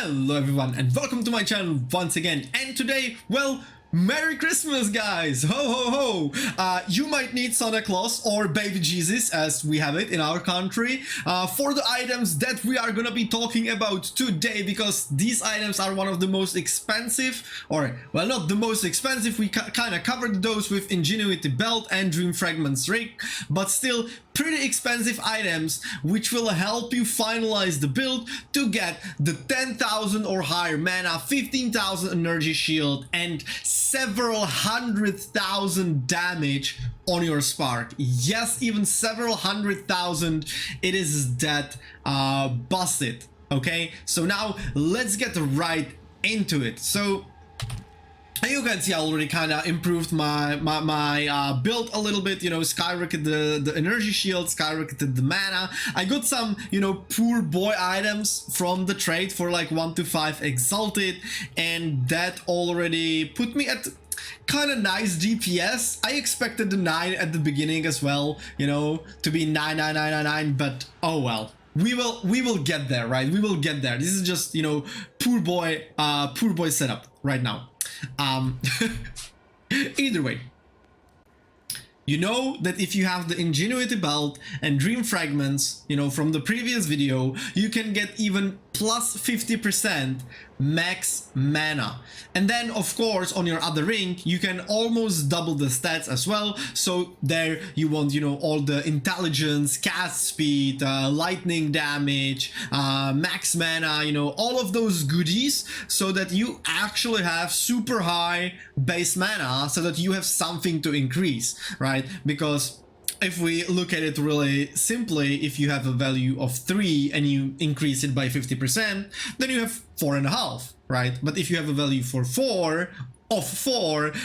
Hello everyone and welcome to my channel once again, and today, well, Merry Christmas guys! Ho ho ho! You might need Santa Claus or Baby Jesus, as we have it in our country, for the items that we are gonna be talking about today, because these items are one of the most expensive, or, well, not the most expensive, we kinda covered those with Ingenuity Belt and Dream Fragments Rig, but still pretty expensive items which will help you finalize the build to get the 10,000 or higher mana, 15,000 energy shield, and several 100,000 damage on your spark. Yes, even several 100,000. It is that busted. Okay, so now let's get right into it. So you can see I already kind of improved my build a little bit, you know, skyrocketed the energy shield, skyrocketed the mana. I got some, you know, poor boy items from the trade for like 1 to 5 exalted, and that already put me at kind of nice DPS. I expected the 9 at the beginning as well, you know, to be 99999, but oh well. We will get there, right? We will get there. This is just, you know, poor boy setup right now. Either way, you know that if you have the Ingenuity Belt and Dream Fragments, you know, from the previous video, you can get even plus 50% max mana. And then, of course, on your other ring, you can almost double the stats as well. So there you want, you know, all the intelligence, cast speed, lightning damage, max mana, you know, all of those goodies, so that you actually have super high base mana, so that you have something to increase, right? Because if we look at it really simply, if you have a value of 3 and you increase it by 50%, then you have 4.5, right? But if you have a value for 4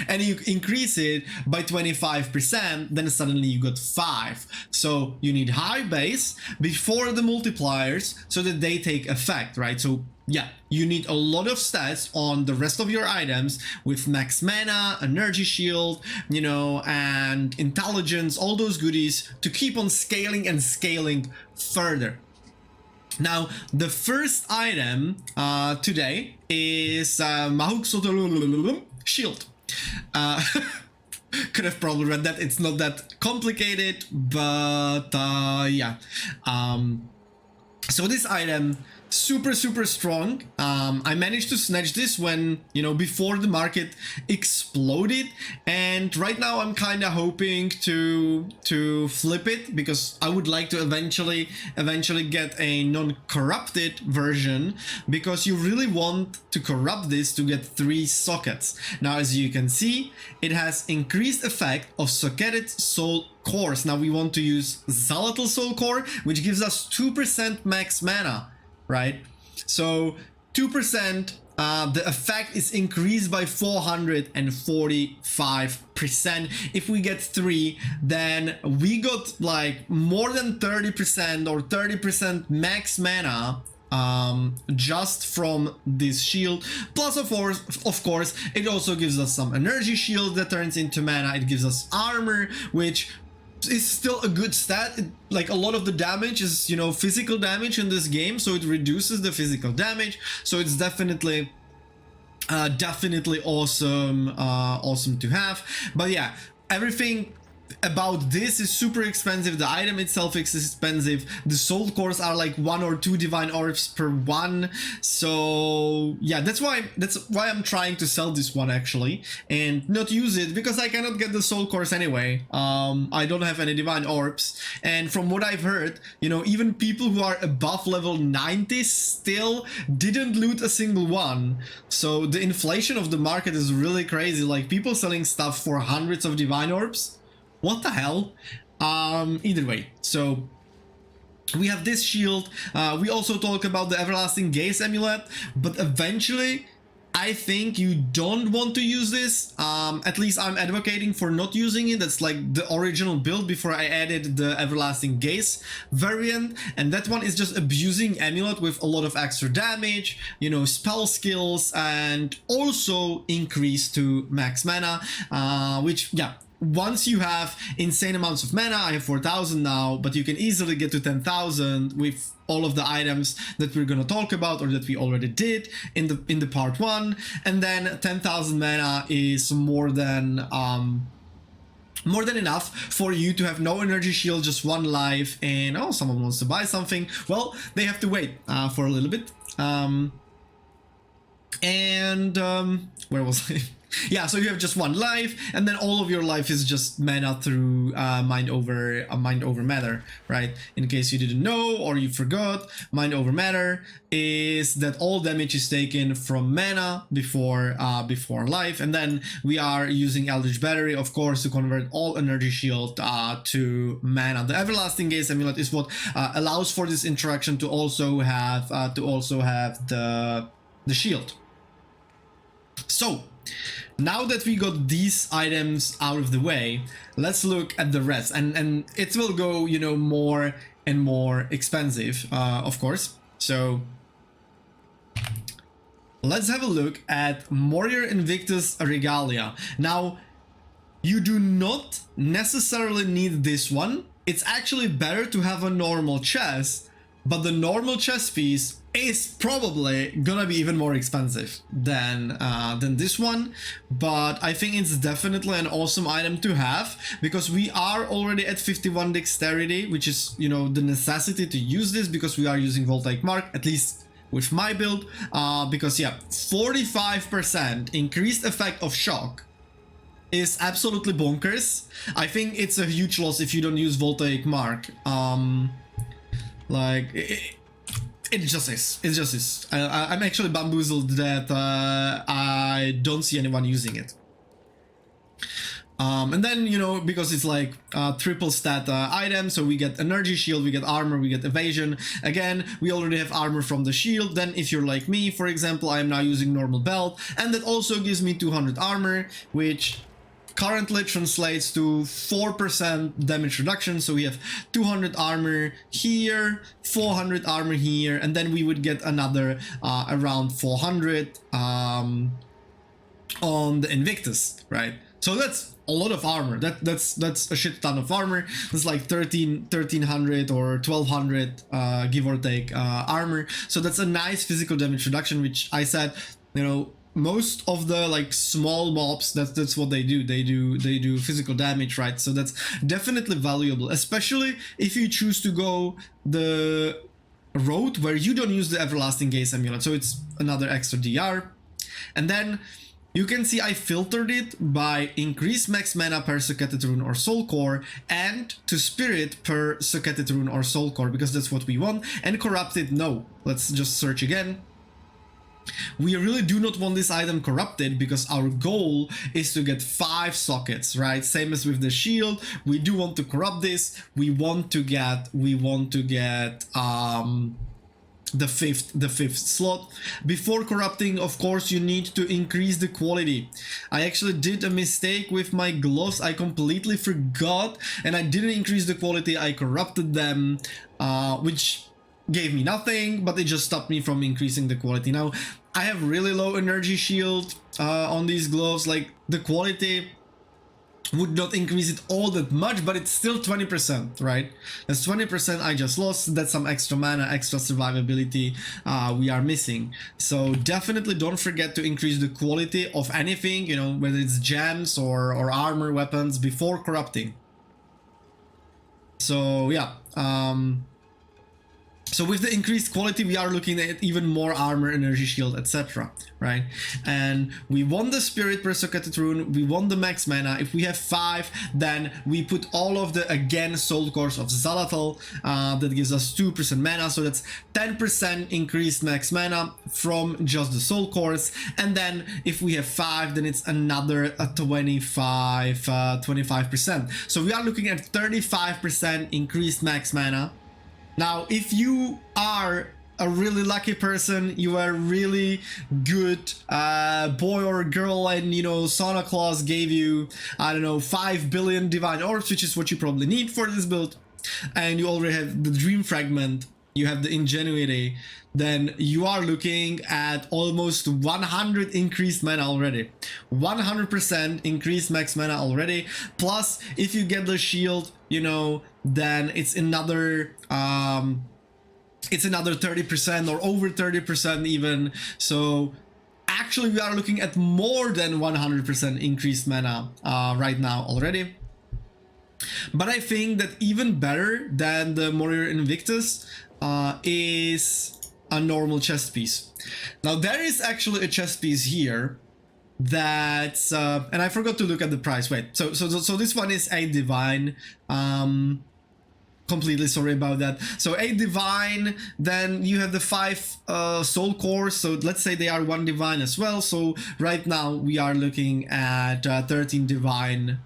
and you increase it by 25%, then suddenly you got 5. So you need high base before the multipliers so that they take effect, right? So yeah, you need a lot of stats on the rest of your items with max mana, energy shield, you know, and intelligence, all those goodies to keep on scaling and scaling further. Now, the first item today is Mahuxotl shield. Could have probably read that. It's not that complicated, but yeah. So this item, super strong. I managed to snatch this when, you know, before the market exploded, and right now I'm kind of hoping to flip it, because I would like to eventually get a non-corrupted version, because you really want to corrupt this to get 3 sockets. Now, as you can see, it has increased effect of socketed soul cores. Now we want to use Xalotl soul core, which gives us 2% max mana, right? So 2%, the effect is increased by 445%. If we get 3, then we got like more than 30% or 30% max mana just from this shield. Plus, of course, it also gives us some energy shield that turns into mana. It gives us armor, which is still a good stat. Like, a lot of the damage is, you know, physical damage in this game, so it reduces the physical damage. So it's definitely awesome, awesome to have. But yeah, everything about this is super expensive. The item itself is expensive. The soul cores are like 1 or 2 divine orbs per one. So yeah, that's why I'm trying to sell this one actually and not use it, because I cannot get the soul cores anyway. I don't have any divine orbs, and from what I've heard, you know, even people who are above level 90 still didn't loot a single one. So the inflation of the market is really crazy. Like, people selling stuff for hundreds of divine orbs. What the hell? Either way, so we have this shield. We also talk about the Everlasting Gaze Amulet, but eventually I think you don't want to use this. At least I'm advocating for not using it. That's like the original build before I added the Everlasting Gaze variant, and that one is just abusing Amulet with a lot of extra damage, you know, spell skills, and also increase to max mana, which, yeah, once you have insane amounts of mana, I have 4,000 now, but you can easily get to 10,000 with all of the items that we're gonna talk about or that we already did in the part 1, and then 10,000 mana is more than enough for you to have no energy shield, just 1 life, and oh, someone wants to buy something. Well, they have to wait for a little bit. Where was I? Yeah, so you have just 1 life, and then all of your life is just mana through mind over matter, right? In case you didn't know or you forgot, mind over matter is that all damage is taken from mana before life, and then we are using Eldritch Battery, of course, to convert all energy shield to mana. The Everlasting Gaze Amulet is what allows for this interaction to also have the shield. So now that we got these items out of the way, let's look at the rest, and it will go, you know, more and more expensive, of course. So let's have a look at Morior Invictus Regalia. Now, you do not necessarily need this one. It's actually better to have a normal chest, but the normal chest piece is probably gonna be even more expensive than this one, but I think it's definitely an awesome item to have, because we are already at 51 dexterity, which is, you know, the necessity to use this, because we are using Voltaic Mark, at least with my build, because yeah, 45% increased effect of shock is absolutely bonkers. I think it's a huge loss if you don't use Voltaic Mark. It just is. It just is. I'm actually bamboozled that I don't see anyone using it. And then, you know, because it's like triple stat item, so we get energy shield, we get armor, we get evasion. Again, we already have armor from the shield. Then if you're like me, for example, I am now using normal belt, and that also gives me 200 armor, which currently translates to 4% damage reduction. So we have 200 armor here, 400 armor here, and then we would get another around 400 on the Invictus, right? So that's a lot of armor. That's a shit ton of armor. It's like 1300 or 1200 give or take armor. So that's a nice physical damage reduction, which I said, you know, most of the like small mobs, that's what they do. They do physical damage, right? So that's definitely valuable, especially if you choose to go the road where you don't use the Everlasting Gaze Amulet. So it's another extra DR. And then you can see I filtered it by increased max mana per Socketed Rune or Soul Core, and to Spirit per Socketed Rune or Soul Core, because that's what we want. And Corrupted, no. Let's just search again. We really do not want this item corrupted, because our goal is to get 5 sockets, right? Same as with the shield. We do want to corrupt this. We want to get the fifth slot. Before corrupting, of course, you need to increase the quality. I actually did a mistake with my gloves. I completely forgot, and I didn't increase the quality. I corrupted them, which gave me nothing, but it just stopped me from increasing the quality. Now, I have really low energy shield on these gloves. Like, the quality would not increase it all that much, but it's still 20%, right? That's 20% I just lost. That's some extra mana, extra survivability we are missing. So definitely don't forget to increase the quality of anything, you know, whether it's gems or armor, weapons, before corrupting. So yeah, so with the increased quality, we are looking at even more armor, energy shield, etc., right? And we want the Spirit per Socketed Rune, we want the max mana. If we have 5, then we put all of the, again, Soul Cores of Xal'atael, that gives us 2% mana, so that's 10% increased max mana from just the Soul Cores. And then if we have 5, then it's another 25%. So we are looking at 35% increased max mana. Now, if you are a really lucky person, you are really good boy or girl, and, you know, Santa Claus gave you, I don't know, 5 billion divine orbs, which is what you probably need for this build, and you already have the dream fragment, you have the Ingenuity, then you are looking at almost 100 increased mana already. 100% increased max mana already. Plus, if you get the shield, you know, then it's another 30% or over 30% even. So actually we are looking at more than 100% increased mana right now already. But I think that even better than the Morior Invictus is a normal chest piece. Now there is actually a chest piece here that's and I forgot to look at the price. Wait, so this one is a divine. Completely sorry about that. So 8 divine, then you have the 5 soul cores, so let's say they are 1 divine as well. So right now we are looking at 13 divine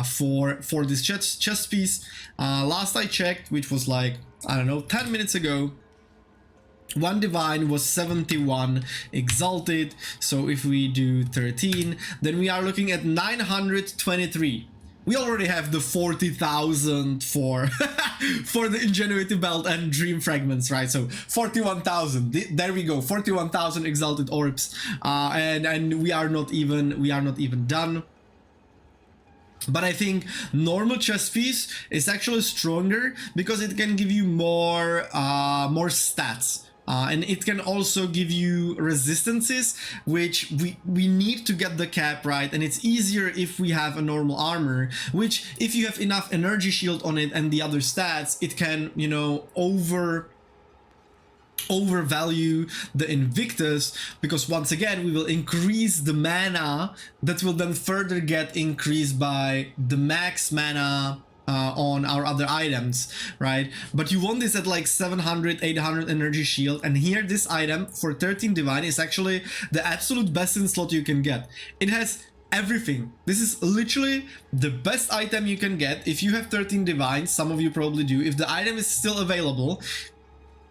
for this chest piece. Last I checked, which was like, I don't know, 10 minutes ago, 1 divine was 71 exalted. So if we do 13, then we are looking at 923. We already have the 40,000 for for the Ingenuity belt and dream fragments, right? So 41,000. There we go, 41,000 exalted orbs, and we are not even done. But I think normal chest piece is actually stronger because it can give you more stats. And it can also give you resistances, which we need to get the cap right, and it's easier if we have a normal armor, which if you have enough energy shield on it and the other stats, it can, you know, overvalue the Invictus, because once again we will increase the mana that will then further get increased by the max mana on our other items, right? But you want this at like 700, 800 energy shield, and here this item for 13 divine is actually the absolute best in slot you can get. It has everything. This is literally the best item you can get if you have 13 divine. Some of you probably do. If the item is still available,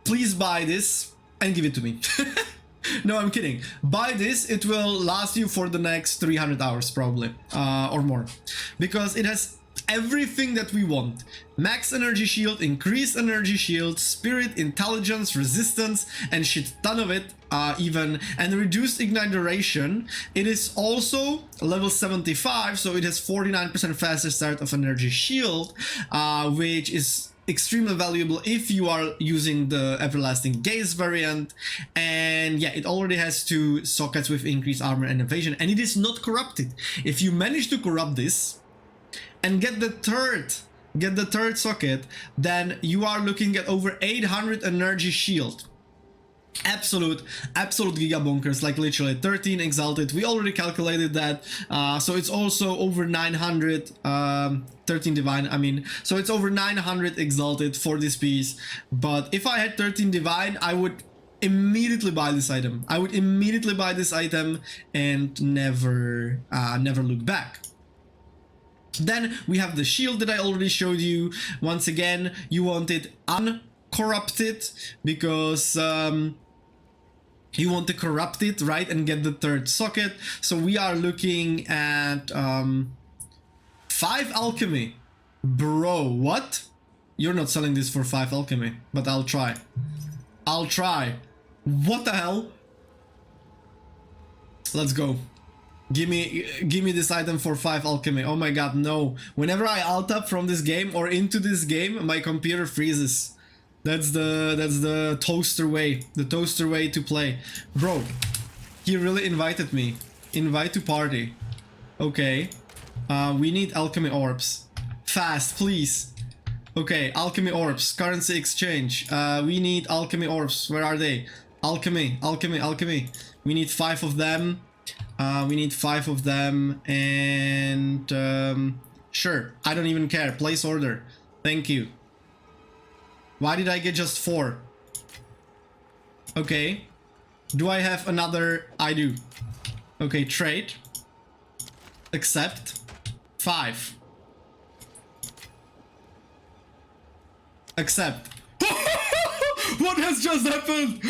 please buy this and give it to me. No, I'm kidding. Buy this, it will last you for the next 300 hours probably, or more, because it has everything that we want. Max energy shield, increased energy shield, spirit, intelligence, resistance, and shit ton of it even, and reduced ignite duration. It is also level 75, so it has 49% faster start of energy shield, which is extremely valuable if you are using the everlasting gaze variant. And yeah, it already has 2 sockets with increased armor and evasion, and it is not corrupted. If you manage to corrupt this and get the third socket, then you are looking at over 800 energy shield. Absolute giga bonkers, like literally 13 exalted. We already calculated that, so it's also over 900, 13 divine, I mean, so it's over 900 exalted for this piece. But if I had 13 divine, I would immediately buy this item. I would immediately buy this item and never look back. Then we have the shield that I already showed you. Once again, you want it uncorrupted because you want to corrupt it, right, and get the third socket. So we are looking at 5 alchemy. Bro, what? You're not selling this for 5 alchemy, but I'll try. I'll try. What the hell? Let's go. Give me this item for 5 alchemy. Oh my god, no. Whenever I alt up from this game or into this game, my computer freezes. That's the toaster way. The toaster way to play. Bro, he really invited me. Invite to party. Okay. We need alchemy orbs. Fast, please. Okay, alchemy orbs. Currency exchange. We need alchemy orbs. Where are they? Alchemy, alchemy, alchemy. We need 5 of them. We need 5 of them, and sure, I don't even care. Place order. Thank you. Why did I get just 4? Okay. Do I have another? I do. Okay, trade. Accept. 5. Accept. What has just happened?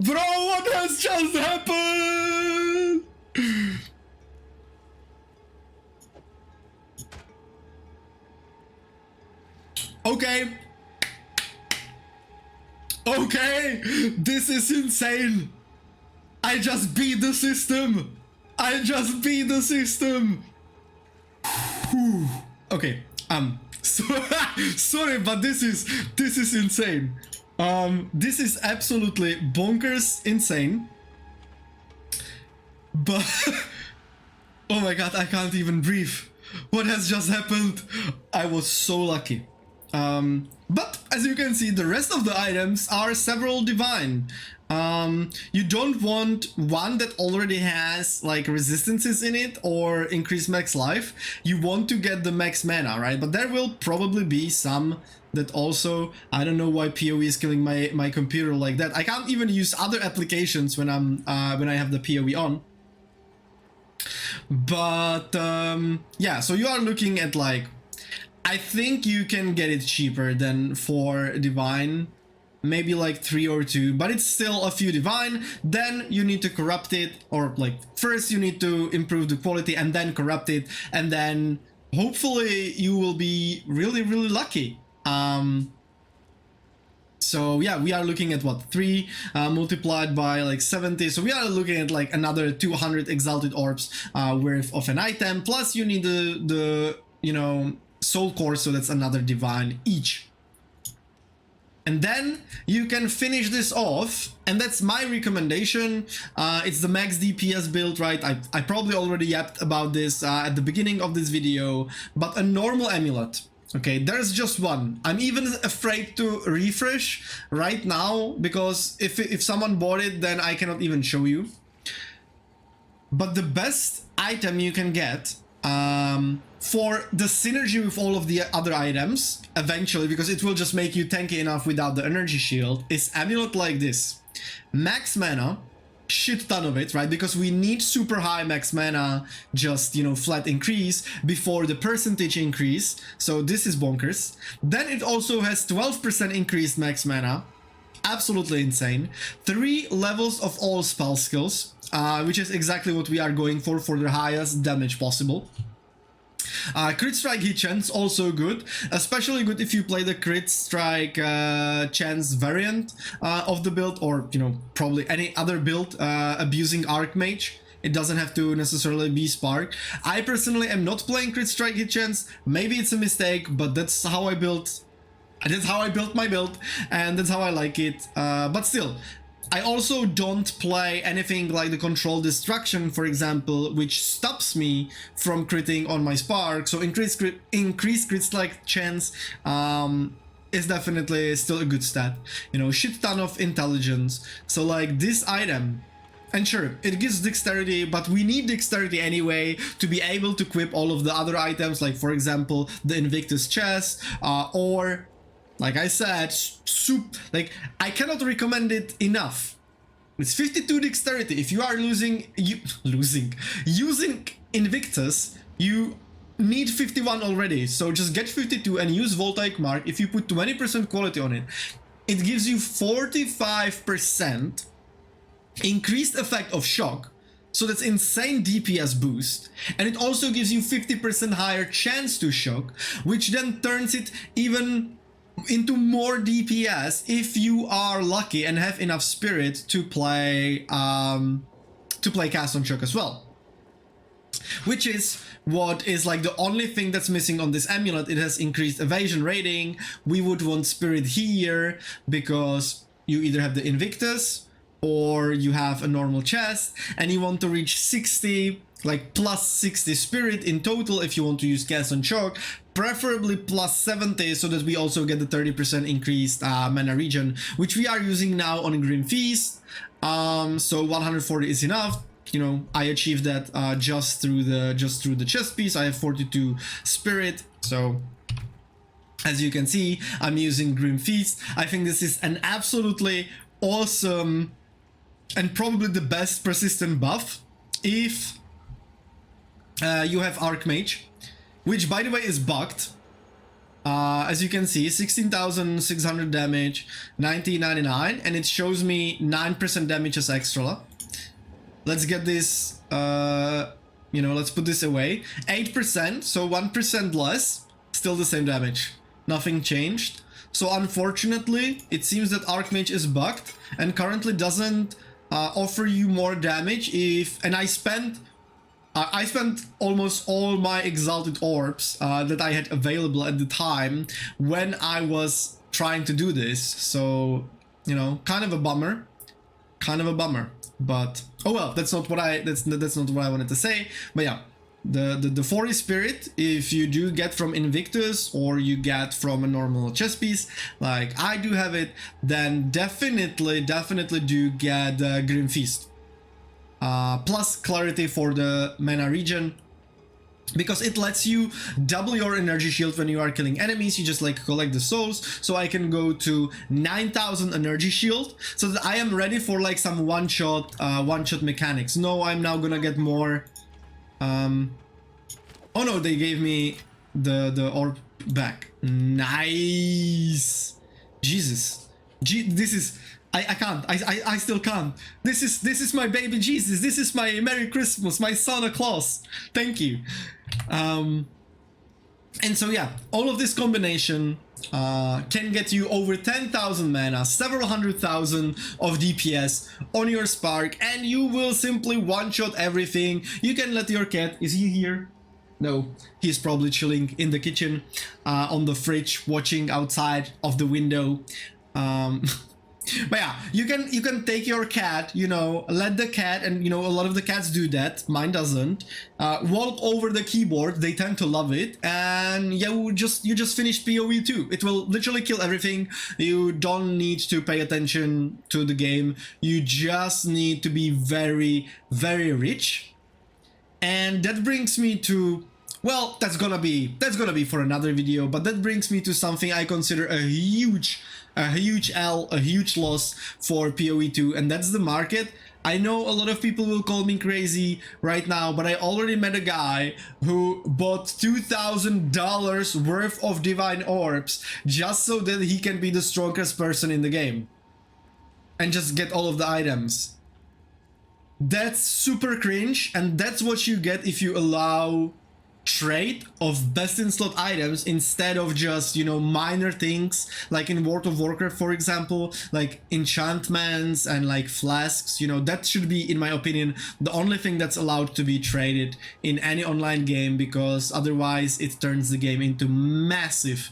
Bro, what has just happened? Okay. Okay, this is insane. I just beat the system. I just beat the system. Whew. Okay, so, sorry, but this is insane. This is absolutely bonkers insane. But oh my god, I can't even breathe. What has just happened? I was so lucky. But as you can see, the rest of the items are several divine. You don't want one that already has like resistances in it or increased max life. You want to get the max mana, right? But there will probably be some that also, I don't know why PoE is killing my computer like that. I can't even use other applications when when I have the PoE on. But yeah, so you are looking at like, I think you can get it cheaper than 4 divine, maybe like 3 or 2, but it's still a few divine. Then you need to corrupt it, or like first you need to improve the quality and then corrupt it, and then hopefully you will be really lucky. So yeah, we are looking at what, 3 multiplied by like 70, so we are looking at like another 200 exalted orbs worth of an item, plus you need the you know, soul core, so that's another divine each. And then you can finish this off, and that's my recommendation. It's the max DPS build, right? I probably already yapped about this at the beginning of this video, but a normal amulet. Okay, there's just one. I'm even afraid to refresh right now, because if someone bought it, then I cannot even show you. But the best item you can get for the synergy with all of the other items eventually, because it will just make you tanky enough without the energy shield, is amulet like this. Max mana, shit ton of it, right? Because we need super high max mana, just, you know, flat increase before the percentage increase. So this is bonkers. Then it also has 12% increased max mana. Absolutely insane. 3 levels of all spell skills, which is exactly what we are going for the highest damage possible. Crit strike hit chance also good, especially good if you play the crit strike chance variant of the build, or you know, probably any other build abusing Archmage. It doesn't have to necessarily be Spark. I personally am not playing crit strike hit chance. Maybe it's a mistake, but that's how I built. That's how I built my build, and that's how I like it. But still, I also don't play anything like the control destruction, for example, which stops me from critting on my spark. So increased crit strike chance is definitely still a good stat. You know, shit ton of intelligence. So like this item, and sure, it gives dexterity, but we need dexterity anyway to be able to equip all of the other items, like for example the Invictus chest, or like I said, I cannot recommend it enough. It's 52 dexterity. If you are using Invictus, you need 51 already. So just get 52 and use Voltaic Mark. If you put 20% quality on it, it gives you 45% increased effect of shock. So that's insane DPS boost. And it also gives you 50% higher chance to shock, which then turns it even into more DPS if you are lucky and have enough spirit to play cast on shock as well, which is what is like the only thing that's missing on this amulet. It has increased evasion rating. We would want spirit here because you either have the Invictus or you have a normal chest, and you want to reach 60, like plus 60 spirit in total if you want to use cast on shock, preferably plus 70, so that we also get the 30% increased mana regen, which we are using now on Grim Feast. So 140 is enough. You know, I achieved that just through the chest piece. I have 42 spirit, so as you can see, I'm using Grim Feast. I think this is an absolutely awesome and probably the best persistent buff if you have Archmage, which by the way is bugged. As you can see, 16,600 damage, 1999, and it shows me 9% damage as extra. Let's get this, you know, let's put this away. 8%, so 1% less, still the same damage. Nothing changed. So unfortunately, it seems that Archmage is bugged and currently doesn't offer you more damage if... And I spent almost all my exalted orbs that I had available at the time when I was trying to do this. So, you know, kind of a bummer. But oh well, that's not what I wanted to say. But yeah, the Forest Spirit, if you do get from Invictus or you get from a normal chest piece, like I do have it, then definitely do get Grim Feast. Plus Clarity for the mana regen, because it lets you double your energy shield when you are killing enemies. You just like collect the souls, so I can go to 9,000 energy shield, so that I am ready for like some one-shot mechanics. No, I'm now gonna get more. Oh no, they gave me the orb back. Nice. Jesus. This is... I can't. I still can't. This is my baby Jesus. This is my Merry Christmas, my Santa Claus. Thank you. And so yeah, all of this combination can get you over 10,000 mana, several hundred thousand of DPS on your Spark, and you will simply one-shot everything. You can let your cat... Is he here? No, he's probably chilling in the kitchen, on the fridge, watching outside of the window. But yeah, you can take your cat, you know, let the cat, and you know, a lot of the cats do that, mine doesn't, walk over the keyboard, they tend to love it, and yeah, you just finished PoE 2. It will literally kill everything. You don't need to pay attention to the game, you just need to be very, very rich. And that brings me to... Well, that's gonna be for another video, but that brings me to something I consider a huge loss for PoE 2, and that's the market. I know a lot of people will call me crazy right now, but I already met a guy who bought $2,000 worth of divine orbs just so that he can be the strongest person in the game and just get all of the items. That's super cringe, and that's what you get if you allow trade of best in slot items instead of just, you know, minor things like in World of Warcraft, for example, like enchantments and like flasks. You know, that should be, in my opinion, the only thing that's allowed to be traded in any online game, because otherwise it turns the game into massive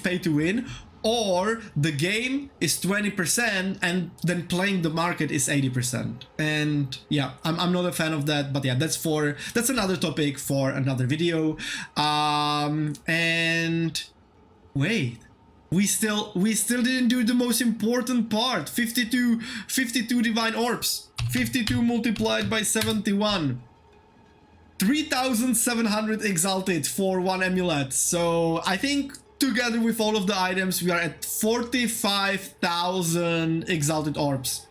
pay to win, or the game is 20% and then playing the market is 80%. And yeah, I'm not a fan of that, but yeah, that's another topic for another video. And wait, we still didn't do the most important part. 52 divine orbs, 52 multiplied by 71, 3,700 exalted for one amulet. So I think together with all of the items, we are at 45,000 exalted orbs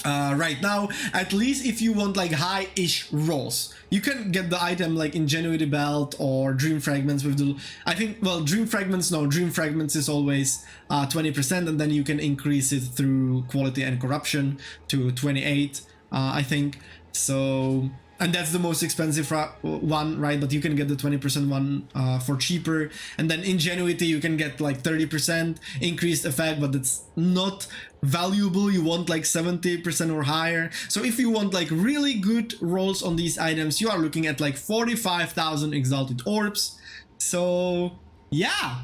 right now. At least if you want like high-ish rolls, you can get the item like Ingenuity belt or dream fragments with the... I think, well, dream fragments is always 20%, and then you can increase it through quality and corruption to 28, I think. So... And that's the most expensive one, right? But you can get the 20% one for cheaper. And then Ingenuity, you can get like 30% increased effect, but it's not valuable. You want like 70% or higher. So if you want like really good rolls on these items, you are looking at like 45,000 exalted orbs. So yeah.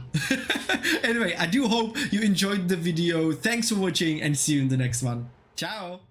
Anyway, I do hope you enjoyed the video. Thanks for watching and see you in the next one. Ciao.